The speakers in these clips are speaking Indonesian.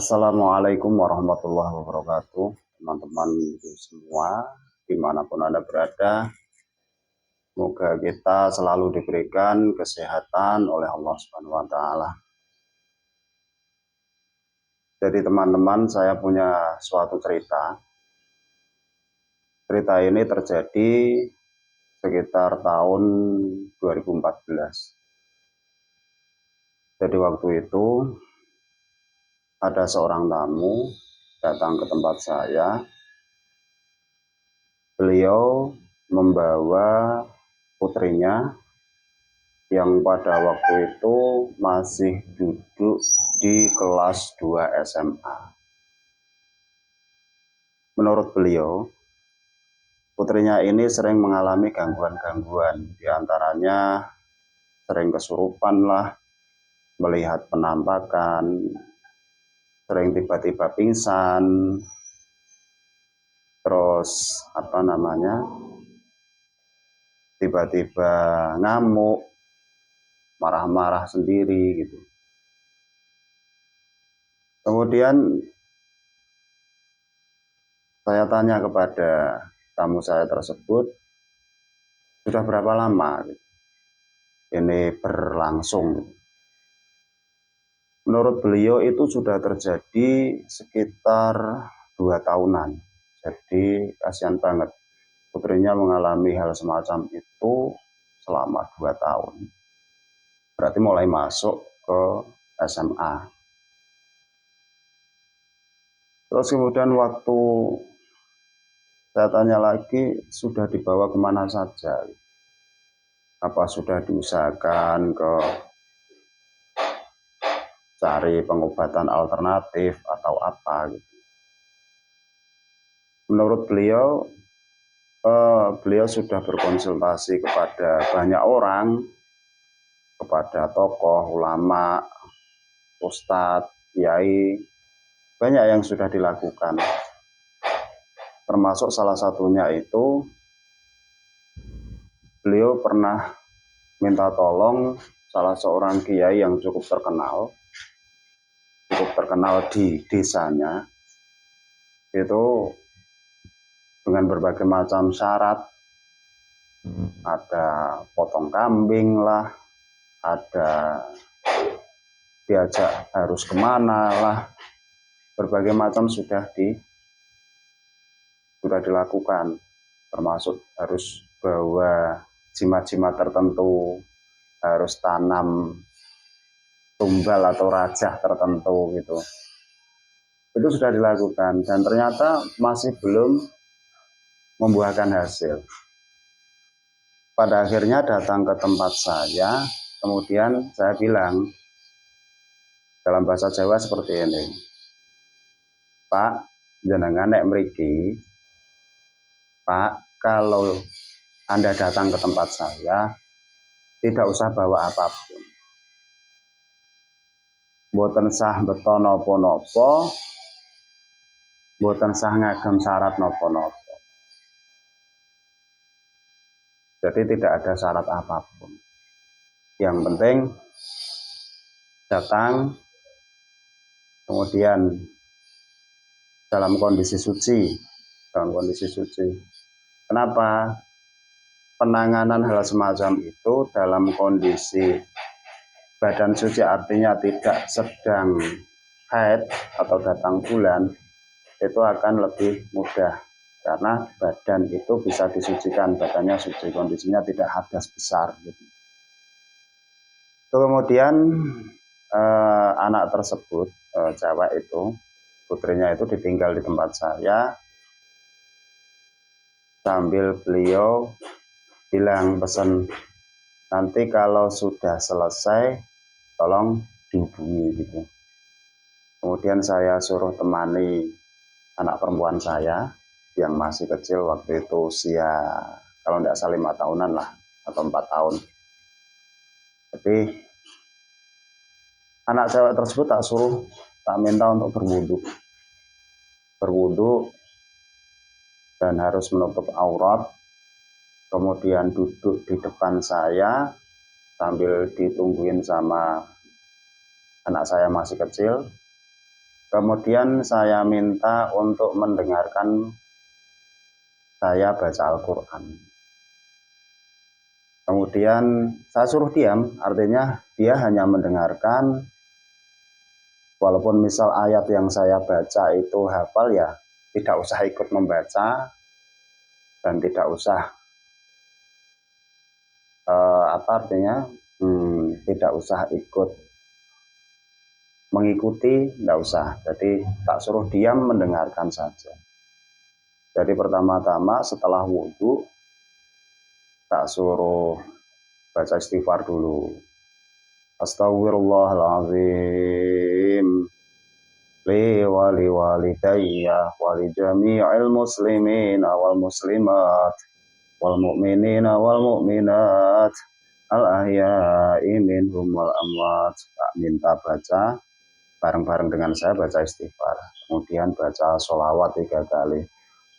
Assalamualaikum warahmatullahi wabarakatuh, teman-teman semua, dimanapun Anda berada. Semoga kita selalu diberikan kesehatan oleh Allah Subhanahu wa Ta'ala. Jadi, teman-teman, saya punya suatu cerita. Cerita ini terjadi sekitar tahun 2014. Jadi, waktu itu ada seorang tamu datang ke tempat saya. Beliau membawa putrinya yang pada waktu itu masih duduk di kelas 2 SMA. Menurut beliau, putrinya ini sering mengalami gangguan-gangguan, diantaranya sering kesurupan lah, melihat penampakan, sering tiba-tiba pingsan, terus tiba-tiba ngamuk, marah-marah sendiri gitu. Kemudian saya tanya kepada tamu saya tersebut, sudah berapa lama ini berlangsung? Menurut beliau itu sudah terjadi sekitar 2 tahunan. Jadi kasihan banget, putrinya mengalami hal semacam itu selama 2 tahun. Berarti mulai masuk ke SMA. Terus kemudian waktu saya tanya lagi, sudah dibawa kemana saja? Apa sudah diusahakan ke cari pengobatan alternatif atau apa gitu? Menurut beliau, beliau sudah berkonsultasi kepada banyak orang, kepada tokoh, ulama, ustadz, kiai, banyak yang sudah dilakukan. Termasuk salah satunya itu, beliau pernah minta tolong salah seorang kiai yang cukup terkenal di desanya, itu dengan berbagai macam syarat. Ada potong kambing lah, ada diajak harus kemana lah, berbagai macam sudah dilakukan, termasuk harus bawa jimat-jimat tertentu, harus tanam tumbal atau rajah tertentu gitu. Itu sudah dilakukan dan ternyata masih belum membuahkan hasil. Pada akhirnya datang ke tempat saya, kemudian saya bilang dalam bahasa Jawa seperti ini, Pak, jenengan nek mriki, Pak, kalau Anda datang ke tempat saya, tidak usah bawa apapun. Mboten sah beto napa-napa, mboten sah ngagem syarat napa-napa. Jadi tidak ada syarat apapun. Yang penting datang, kemudian dalam kondisi suci. Kenapa? Penanganan hal semacam itu dalam kondisi badan suci, artinya tidak sedang haid atau datang bulan, itu akan lebih mudah. Karena badan itu bisa disucikan, badannya suci, kondisinya tidak hadas besar gitu. Kemudian anak tersebut, cewek itu, putrinya itu ditinggal di tempat saya, sambil beliau bilang pesan, nanti kalau sudah selesai tolong dihubungi gitu. Kemudian saya suruh temani anak perempuan saya yang masih kecil, waktu itu usia kalau tidak salah 5 tahunan lah atau 4 tahun. Jadi anak cewek tersebut tak minta untuk berwudu dan harus menutup aurat, kemudian duduk di depan saya sambil ditungguin sama anak saya masih kecil. Kemudian saya minta untuk mendengarkan saya baca Al-Quran. Kemudian saya suruh diam, artinya dia hanya mendengarkan, walaupun misal ayat yang saya baca itu hafal ya, tidak usah ikut membaca dan tidak usah apa artinya, tidak usah ikut mengikuti, tidak usah. Jadi tak suruh diam mendengarkan saja. Jadi pertama-tama setelah wudhu tak suruh baca istighfar dulu. Astaghfirullahaladzim li wali walidayya wali jami'il muslimin wal muslimat wal mu'minina wal mu'minat al ahya'i minhum wal amwat. Tak minta baca bareng-bareng dengan saya baca istighfar. Kemudian baca sholawat 3 kali.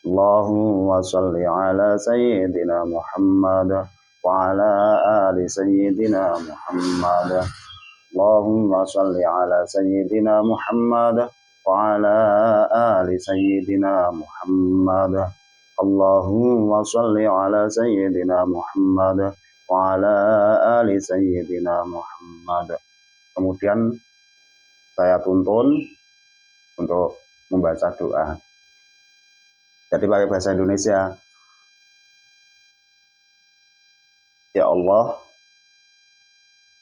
Allahumma sholli ala sayyidina Muhammad wa ala ali sayyidina Muhammad. Allahumma sholli ala sayyidina Muhammad wa ala ali sayyidina Muhammad. Allahumma sholli ala sayyidina Muhammad wa ala ali sayyidina Muhammad. Kemudian saya tuntun untuk membaca doa. Jadi pakai bahasa Indonesia. Ya Allah,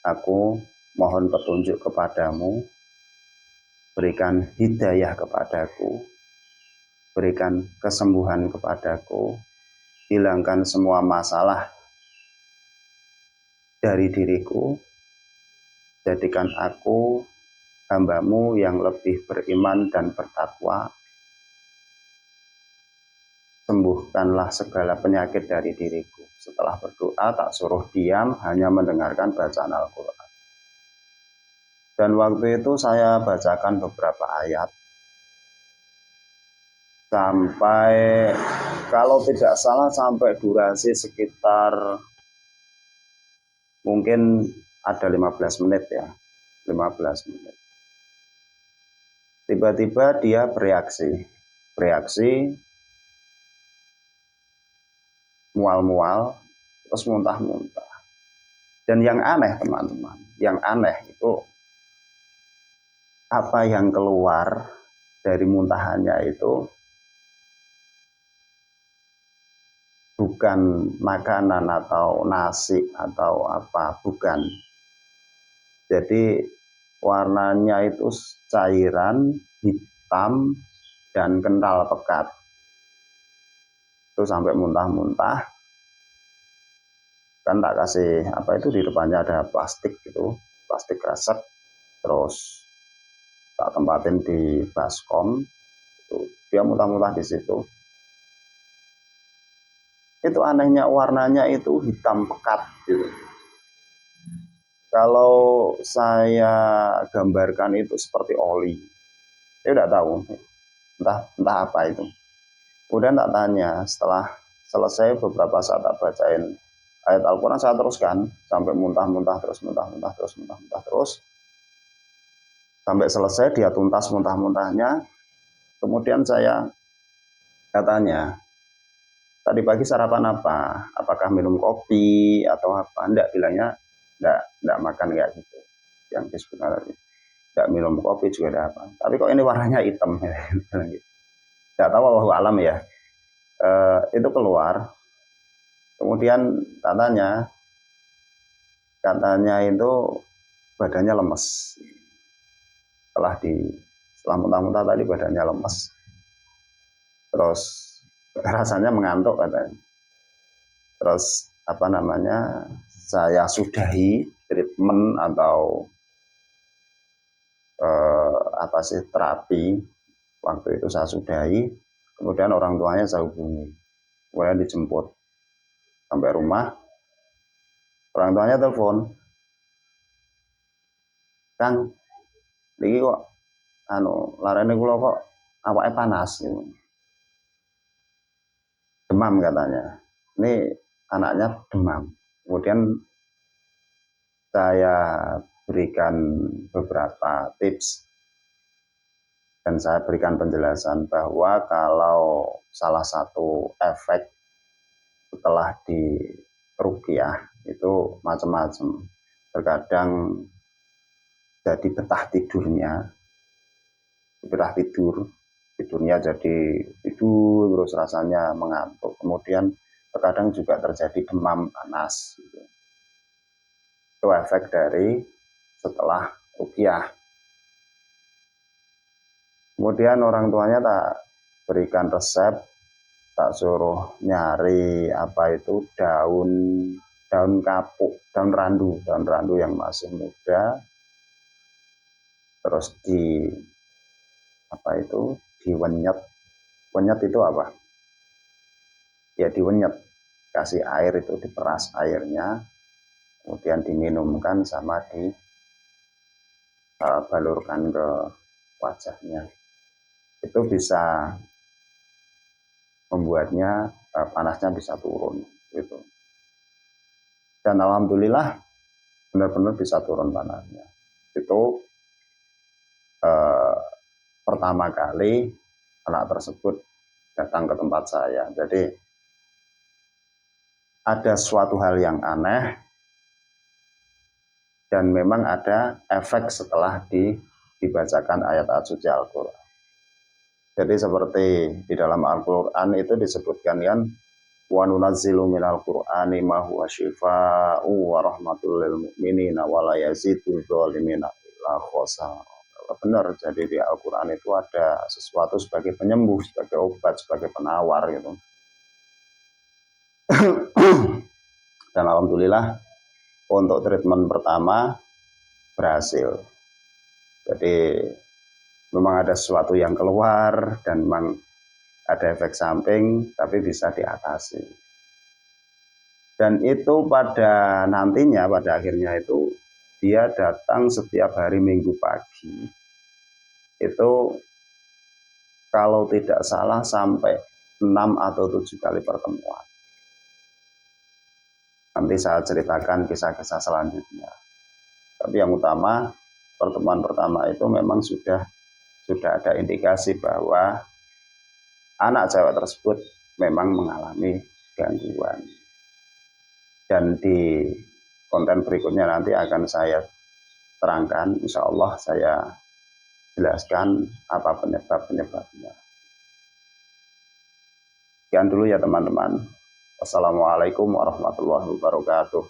aku mohon petunjuk kepadamu, berikan hidayah kepadaku, berikan kesembuhan kepadaku, hilangkan semua masalah dari diriku, jadikan aku hamba-Mu yang lebih beriman dan bertakwa, sembuhkanlah segala penyakit dari diriku. Setelah berdoa tak suruh diam, hanya mendengarkan bacaan Al-Quran. Dan waktu itu saya bacakan beberapa ayat sampai, kalau tidak salah sampai durasi sekitar mungkin ada 15 menit ya, 15 menit. Tiba-tiba dia bereaksi mual-mual, terus muntah-muntah. Dan yang aneh teman-teman, yang aneh itu apa yang keluar dari muntahannya itu bukan makanan atau nasi atau apa, bukan. Jadi warnanya itu cairan hitam dan kental pekat. Itu sampai muntah-muntah. Kan tak kasih apa itu, di depannya ada plastik gitu, plastik kresek. Terus tak tempatin di baskom. Dia muntah-muntah di situ. Itu anehnya warnanya itu hitam pekat gitu. Kalau saya gambarkan itu seperti oli. Saya tidak tahu, entah apa itu. Kemudian tak tanya, setelah selesai beberapa saat tak bacain ayat Al-Quran, saya teruskan sampai muntah-muntah terus, muntah-muntah terus, muntah-muntah terus. Sampai selesai dia tuntas muntah-muntahnya. Kemudian saya katanya, tadi pagi sarapan apa? Apakah minum kopi atau apa? Enggak, bilangnya enggak makan kayak gitu. Yang disebut tadi. Enggak minum kopi juga ada apa. Tapi kok ini warnanya hitam. Enggak tahu, wallahu alam ya. Itu keluar. Kemudian katanya itu badannya lemes. Setelah muntah-muntah tadi badannya lemes. Terus rasanya mengantuk katanya. Terus saya sudahi treatment atau terapi. Waktu itu saya sudahi. Kemudian orang tuanya saya hubungi. Kemudian dijemput sampai rumah. Orang tuanya telepon, Kang, ini kok larane kula kok awake panas gitu. Demam katanya. Ini anaknya demam. Kemudian saya berikan beberapa tips Dan saya berikan penjelasan bahwa kalau salah satu efek setelah di ruqyah itu macam-macam. Terkadang jadi betah tidurnya jadi tidur terus rasanya mengantuk. Kemudian terkadang juga terjadi demam panas. Gitu. Itu efek dari setelah ruqyah. Kemudian orang tuanya tak berikan resep, tak suruh nyari apa itu daun kapuk, daun randu yang masih muda, terus diwenyet. Wenyet itu apa? Ya diwenyet, kasih air itu diperas airnya, kemudian diminumkan sama dibalurkan ke wajahnya. Itu bisa membuatnya panasnya bisa turun gitu. Dan alhamdulillah benar-benar bisa turun panasnya. Itu pertama kali anak tersebut datang ke tempat saya. Jadi ada suatu hal yang aneh dan memang ada efek setelah dibacakan ayat-ayat suci Al-Quran. Jadi seperti di dalam Al-Quran itu disebutkan kan, wa nunazzilu minal qur'ani ma huwa syifaa'u wa rahmatul lil mu'minina wa la yazidul zalimina illa khasara. Benar, jadi di Al-Quran itu ada sesuatu sebagai penyembuh, sebagai obat, sebagai penawar gitu. Dan alhamdulillah untuk treatment pertama berhasil. Jadi memang ada sesuatu yang keluar dan memang ada efek samping, tapi bisa diatasi. Dan itu pada akhirnya itu dia datang setiap hari Minggu pagi. Itu kalau tidak salah sampai 6 atau 7 kali pertemuan. Nanti saya ceritakan kisah-kisah selanjutnya. Tapi yang utama, pertemuan pertama itu memang sudah ada indikasi bahwa anak cewek tersebut memang mengalami gangguan. Dan di konten berikutnya nanti akan saya terangkan, insya Allah saya jelaskan apa penyebab-penyebabnya. Sekian dulu ya teman-teman. Wassalamualaikum warahmatullahi wabarakatuh.